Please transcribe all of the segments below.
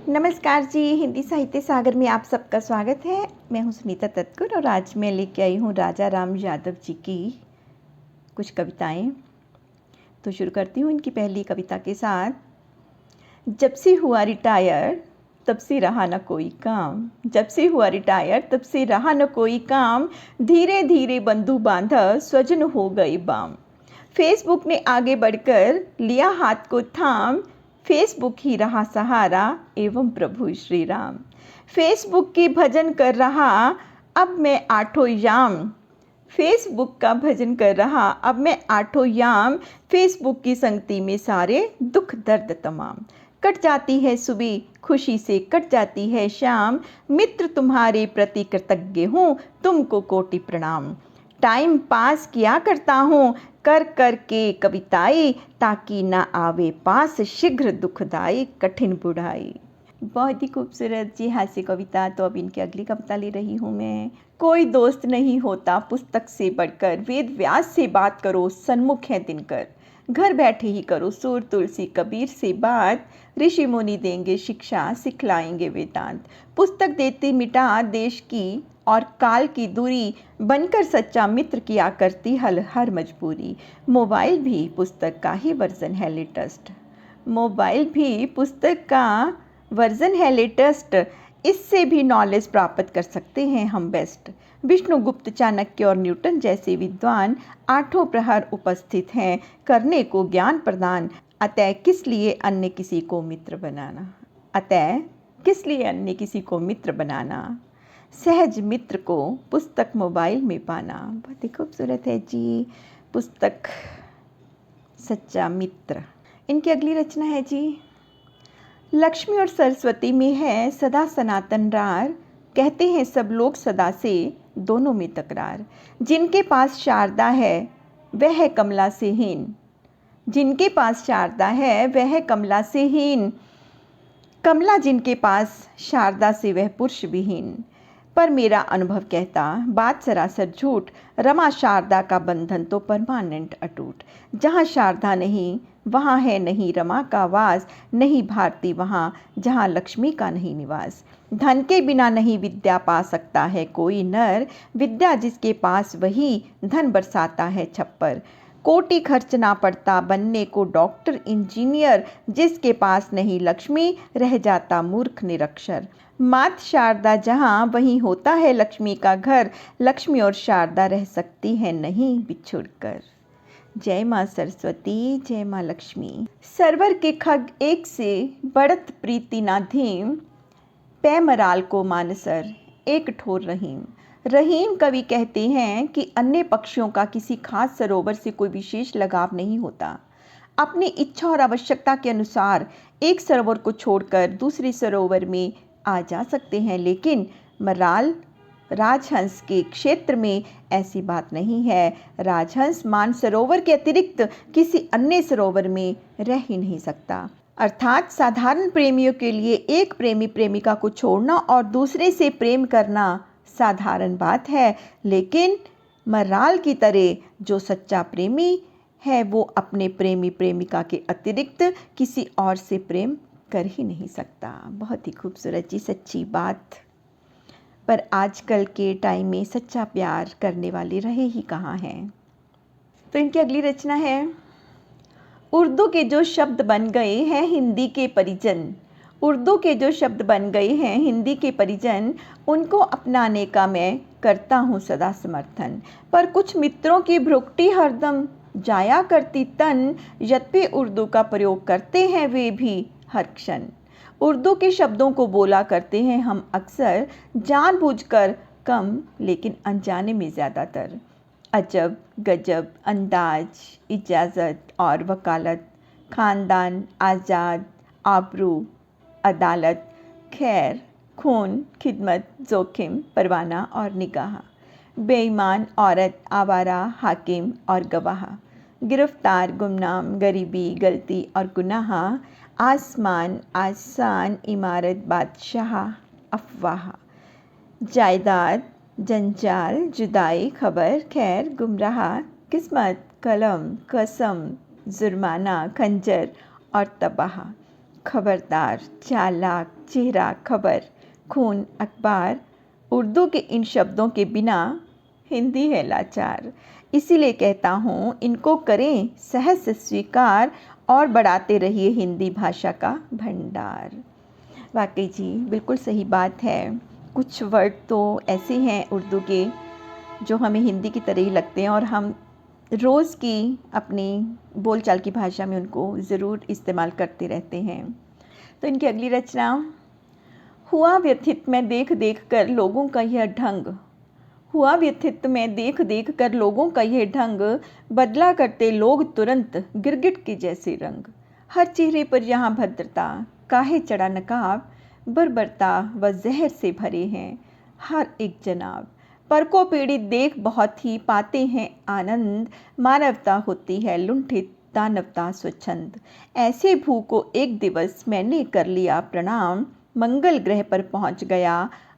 नमस्कार जी, हिंदी साहित्य सागर में आप सबका स्वागत है। मैं हूँ सुनीता तत्कुर और आज मैं लेके आई हूँ राजा राम यादव जी की कुछ कविताएं। तो शुरू करती हूँ इनकी पहली कविता के साथ। जब से हुआ रिटायर तब से रहा न कोई काम, जब से हुआ रिटायर तब से रहा न कोई काम, धीरे धीरे बंधु बांधव स्वजन हो गए बाम। फेसबुक ने आगे बढ़कर लिया हाथ को थाम, फेसबुक ही रहा सहारा एवं प्रभु श्री राम। फेसबुक की भजन कर रहा अब मैं आठों याम, फेसबुक का भजन कर रहा अब मैं आठों याम। फेसबुक की संगति में सारे दुख दर्द तमाम, कट जाती है सुबह खुशी से कट जाती है शाम। मित्र तुम्हारे प्रति कृतज्ञ हूँ, तुमको कोटि प्रणाम। टाइम पास किया करता हूँ कर कर के कविताएं, ताकि ना आवे पास शीघ्र दुखदाई कठिन बुढ़ाई। बहुत ही खूबसूरत जी हास्य कविता। तो अब इनकी अगली कविता ले रही हूँ मैं। कोई दोस्त नहीं होता पुस्तक से बढ़कर, वेद व्यास से बात करो सन्मुख है दिनकर। घर बैठे ही करो सूर तुलसी कबीर से बात, ऋषि मुनि देंगे शिक्षा सिखलाएंगे वेदांत। पुस्तक देती मिटा देश की और काल की दूरी, बनकर सच्चा मित्र किया करती हर मजबूरी। मोबाइल भी पुस्तक का ही वर्जन है लेटेस्ट, मोबाइल भी पुस्तक का वर्जन है लेटेस्ट। इससे भी नॉलेज प्राप्त कर सकते हैं हम बेस्ट। विष्णुगुप्त चाणक्य और न्यूटन जैसे विद्वान आठों प्रहर उपस्थित हैं करने को ज्ञान प्रदान। अतः किस लिए अन्य किसी को मित्र बनाना, अतः किस लिए अन्य किसी को मित्र बनाना, सहज मित्र को पुस्तक मोबाइल में पाना। बहुत ही खूबसूरत है जी पुस्तक सच्चा मित्र। इनकी अगली रचना है जी। लक्ष्मी और सरस्वती में है सदा सनातन रार, कहते हैं सब लोग सदा से दोनों में तकरार। जिनके पास शारदा है वह है कमला से हीन, जिनके पास शारदा है वह है कमला से हीन। कमला जिनके पास शारदा से वह पुरुष विहीन। पर मेरा अनुभव कहता बात सरासर झूठ, रमा शारदा का बंधन तो परमानेंट अटूट। जहाँ शारदा नहीं वहाँ है नहीं रमा का वास, नहीं भारती वहाँ जहाँ लक्ष्मी का नहीं निवास। धन के बिना नहीं विद्या पा सकता है कोई नर, विद्या जिसके पास वही धन बरसाता है छप्पर। कोटि खर्चना पड़ता बनने को डॉक्टर इंजीनियर, जिसके पास नहीं लक्ष्मी रह जाता मूर्ख निरक्षर। मात शारदा जहाँ वहीं होता है लक्ष्मी का घर, लक्ष्मी और शारदा रह सकती है नहीं बिछुड़कर। जय माँ सरस्वती जय माँ लक्ष्मी। सरवर के खग एक से बढ़त प्रीति ना धीम, पै मराल को मानसर एक ठोर रहीम। रहीम कवि कहते हैं कि अन्य पक्षियों का किसी खास सरोवर से कोई विशेष लगाव नहीं होता। अपनी इच्छा और आवश्यकता के अनुसार एक सरोवर को छोड़कर दूसरे सरोवर में आ जा सकते हैं, लेकिन मराल राजहंस के क्षेत्र में ऐसी बात नहीं है। राजहंस मानसरोवर के अतिरिक्त किसी अन्य सरोवर में रह ही नहीं सकता। अर्थात साधारण प्रेमियों के लिए एक प्रेमी प्रेमिका को छोड़ना और दूसरे से प्रेम करना साधारण बात है, लेकिन मराल की तरह जो सच्चा प्रेमी है वो अपने प्रेमी प्रेमिका के अतिरिक्त किसी और से प्रेम कर ही नहीं सकता। बहुत ही खूबसूरत जी सच्ची बात। पर आजकल के टाइम में सच्चा प्यार करने वाले रहे ही कहाँ हैं। तो इनकी अगली रचना है। उर्दू के जो शब्द बन गए हैं हिंदी के परिजन, उर्दू के जो शब्द बन गए हैं हिंदी के परिजन, उनको अपनाने का मैं करता हूँ सदा समर्थन। पर कुछ मित्रों की भ्रुकुटी हरदम जाया करती तन, यद्यपि उर्दू का प्रयोग करते हैं वे भी हर क्षण। उर्दू के शब्दों को बोला करते हैं हम अक्सर, जानबूझकर कम लेकिन अनजाने में ज़्यादातर। अजब गजब अंदाज इजाज़त और वकालत, ख़ानदान आज़ाद आबरू अदालत खैर खून खिदमत जोखिम परवाना और निगाह, बेईमान औरत आवारा हाकिम और गवाह, गिरफ्तार गुमनाम गरीबी गलती और गुनाह, आसमान आसान इमारत बादशाह अफवाह, जायदाद जंजाल जुदाई खबर खैर गुमराह, किस्मत कलम कसम जुर्माना खंजर और तबाह। खबरदार, चालाक, चेहरा, खबर, खून, अखबार, उर्दू के इन शब्दों के बिना हिंदी है लाचार। इसीलिए कहता हूँ इनको करें सहज स्वीकार और बढ़ाते रहिए हिंदी भाषा का भंडार। वाकई जी, बिल्कुल सही बात है। कुछ वर्ड तो ऐसे हैं उर्दू के जो हमें हिंदी की तरह ही लगते हैं और हम रोज़ की अपनी बोलचाल की भाषा में उनको ज़रूर इस्तेमाल करते रहते हैं। तो इनकी अगली रचना। हुआ व्यथित मैं देख देख कर लोगों का यह ढंग, हुआ व्यथित मैं देख देख कर लोगों का यह ढंग, बदला करते लोग तुरंत गिरगिट के जैसे रंग। हर चेहरे पर यहाँ भद्रता, काहे चढ़ा नकाब, बर्बरता व जहर से भरे हैं हर एक जनाब। पर को पीड़ित देख बहुत ही पाते हैं आनंद, मानवता होती है लुंठित दानवता स्वच्छंद। ऐसे भू को एक दिवस मैंने कर लिया प्रणाम, मंगल ग्रह पर पहुंच गया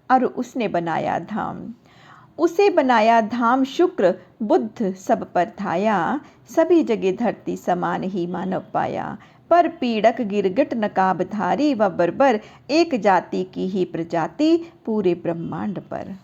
और उसने बनाया धाम। उसे बनाया धाम शुक्र बुध सब पर धाया, सभी जगह धरती समान ही मानव पाया। पर पीड़क गिरगिट नकाबधारी व बर्बर, एक जाति की ही प्रजाति पूरे ब्रह्मांड पर।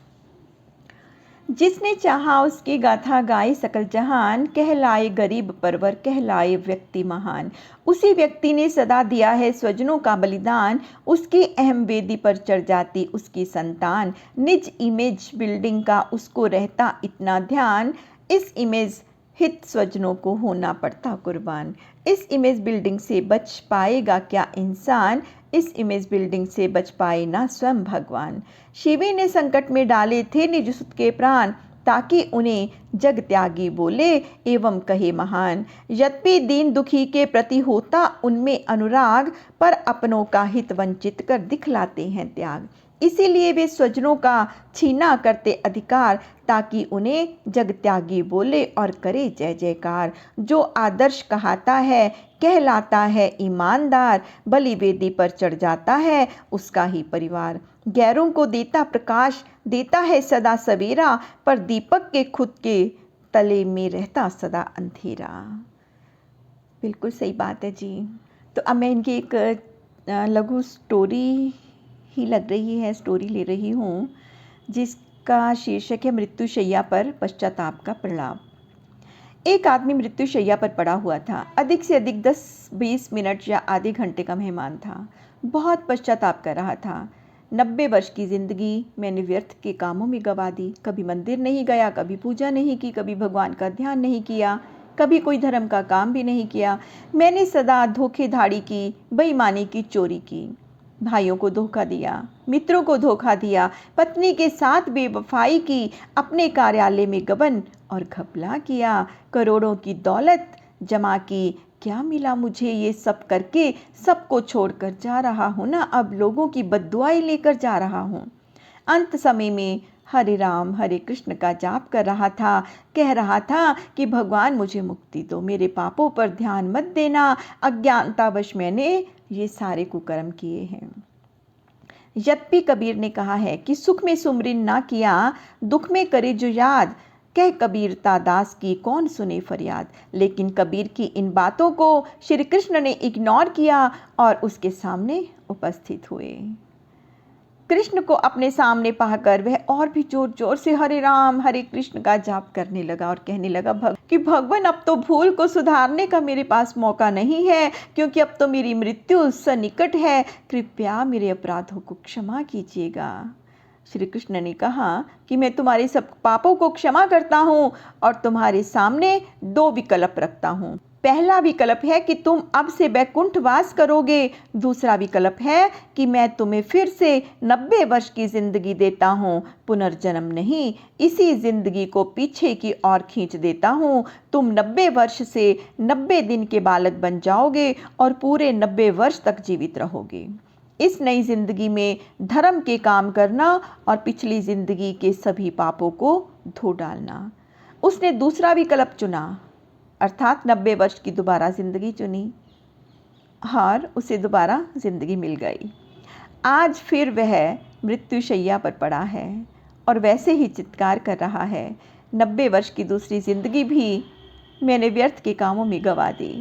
जिसने चाहा उसकी गाथा गाए सकल जहान, कहलाए गरीब परवर कहलाए व्यक्ति महान। उसी व्यक्ति ने सदा दिया है स्वजनों का बलिदान, उसकी अहम वेदी पर चढ़ जाती उसकी संतान। निज इमेज बिल्डिंग का उसको रहता इतना ध्यान, इस इमेज हित स्वजनों को होना पड़ता कुर्बान। इस इमेज बिल्डिंग से बच पाएगा क्या इंसान, इस इमेज बिल्डिंग से बच पाए ना स्वयं भगवान। शिवी ने संकट में डाले थे निज सुत के प्राण, ताकि उन्हें जग त्यागी बोले एवं कहे महान। यद्यपि दीन दुखी के प्रति होता उनमें अनुराग, पर अपनों का हित वंचित कर दिखलाते हैं त्याग। इसीलिए वे स्वजनों का छीना करते अधिकार, ताकि उन्हें जग त्यागी बोले और करे जय जयकार। जो आदर्श कहाता है कहलाता है ईमानदार, बलि वेदी पर चढ़ जाता है उसका ही परिवार। गैरों को देता प्रकाश देता है सदा सवेरा, पर दीपक के खुद के तले में रहता सदा अंधेरा। बिल्कुल सही बात है जी। तो अब मैं इनकी एक लघु स्टोरी ही लग रही है, स्टोरी ले रही हूँ, जिसका शीर्षक है मृत्युशैया पर पश्चाताप का प्रलाप। एक आदमी मृत्युशैया पर पड़ा हुआ था। अधिक से अधिक 10-20 मिनट या आधे घंटे का मेहमान था। बहुत पश्चाताप कर रहा था। 90 वर्ष की जिंदगी मैंने व्यर्थ के कामों में गंवा दी। कभी मंदिर नहीं गया, कभी पूजा नहीं की, कभी भगवान का ध्यान नहीं किया, कभी कोई धर्म का काम भी नहीं किया। मैंने सदा धोखेधाड़ी की, बेईमानी की, चोरी की, भाइयों को धोखा दिया, मित्रों को धोखा दिया, पत्नी के साथ बेवफाई की, अपने कार्यालय में गबन और घपला किया, करोड़ों की दौलत जमा की। क्या मिला मुझे ये सब करके, सबको छोड़कर जा रहा हूँ ना, अब लोगों की बद्दुआएं लेकर जा रहा हूँ। अंत समय में हरे राम हरे कृष्ण का जाप कर रहा था, कह रहा था कि भगवान मुझे मुक्ति दो, मेरे पापों पर ध्यान मत देना, अज्ञानतावश मैंने ये सारे कुकर्म किए हैं। यद्यपि कबीर ने कहा है कि सुख में सुमरिन ना किया, दुख में करे जो याद, कह कबीरता दास की कौन सुने फरियाद। लेकिन कबीर की इन बातों को श्री कृष्ण ने इग्नोर किया और उसके सामने उपस्थित हुए। कृष्ण को अपने सामने पाकर वह और भी जोर जोर से हरे राम हरे कृष्ण का जाप करने लगा और कहने लगा कि भगवान, अब तो भूल को सुधारने का मेरे पास मौका नहीं है, क्योंकि अब तो मेरी मृत्यु सन्निकट है। कृपया मेरे अपराधों को क्षमा कीजिएगा। श्री कृष्ण ने कहा कि मैं तुम्हारे सब पापों को क्षमा करता हूँ और तुम्हारे सामने 2 विकल्प रखता हूँ। पहला विकल्प है कि तुम अब से वैकुंठ वास करोगे। दूसरा विकल्प है कि मैं तुम्हें फिर से 90 वर्ष की जिंदगी देता हूँ, पुनर्जन्म नहीं, इसी जिंदगी को पीछे की ओर खींच देता हूँ। तुम 90 वर्ष से 90 दिन के बालक बन जाओगे और पूरे 90 वर्ष तक जीवित रहोगे। इस नई जिंदगी में धर्म के काम करना और पिछली जिंदगी के सभी पापों को धो डालना। उसने दूसरा विकल्प चुना, अर्थात 90 वर्ष की दोबारा ज़िंदगी चुनी और उसे दोबारा ज़िंदगी मिल गई। आज फिर वह मृत्युशैया पर पड़ा है और वैसे ही चित्कार कर रहा है, 90 वर्ष की दूसरी ज़िंदगी भी मैंने व्यर्थ के कामों में गंवा दी।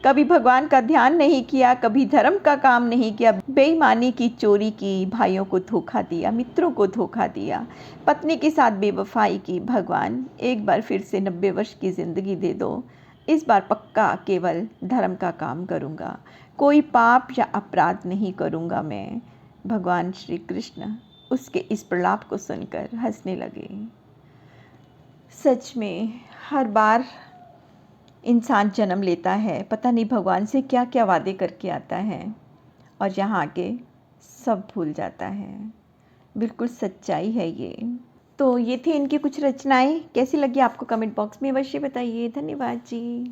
कभी भगवान का ध्यान नहीं किया, कभी धर्म का काम नहीं किया, बेईमानी की, चोरी की, भाइयों को धोखा दिया, मित्रों को धोखा दिया, पत्नी के साथ बेवफाई की। भगवान एक बार फिर से 90 वर्ष की ज़िंदगी दे दो। इस बार पक्का केवल धर्म का काम करूँगा, कोई पाप या अपराध नहीं करूँगा मैं। भगवान श्री कृष्ण उसके इस प्रलाप को सुनकर हंसने लगे। सच में हर बार इंसान जन्म लेता है, पता नहीं भगवान से क्या क्या वादे करके आता है और यहाँ आके सब भूल जाता है। बिल्कुल सच्चाई है ये। तो ये थी इनकी कुछ रचनाएं। कैसी लगी आपको कमेंट बॉक्स में अवश्य बताइए। धन्यवाद जी।